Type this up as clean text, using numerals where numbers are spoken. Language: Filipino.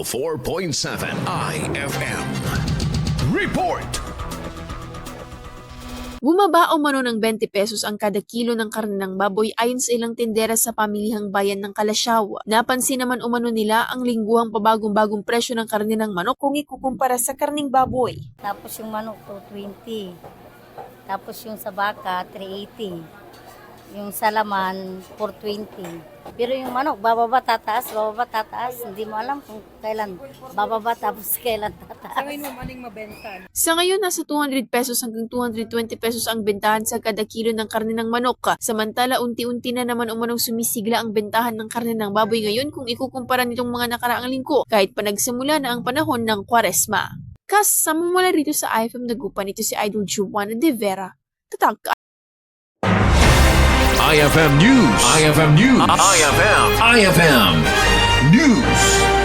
4.7 IFM. Report! Bumaba o mano ng 20 pesos ang kada kilo ng karne ng baboy ayon sa ilang tindera sa pamilihang bayan ng Kalasyaw. Napansin naman umano nila ang lingguhang pabagong-bagong presyo ng karne ng manok kung ikukumpara sa karning baboy. Tapos yung manok 220. Tapos yung sa baka 380. Yung sa laman 420. Pero yung manok bababa tataas. Hindi mo alam kung kailan bababa tapos kailan tataas. Sa ngayon mo maning mabenta. Sa ngayon, nasa 200 pesos hanggang 220 pesos ang bentahan sa kada kilo ng karne ng manok. Samantala, unti-unti na naman umanong sumisigla ang bentahan ng karne ng baboy ngayon kung ikukumpara nitong mga nakaraang linggo kahit pa nagsimula na ang panahon ng Kwaresma. Kasama mula rito sa IFM Dagupan, ito si Idol Juana de Vera. Tatak IFM News. IFM News. IFM News.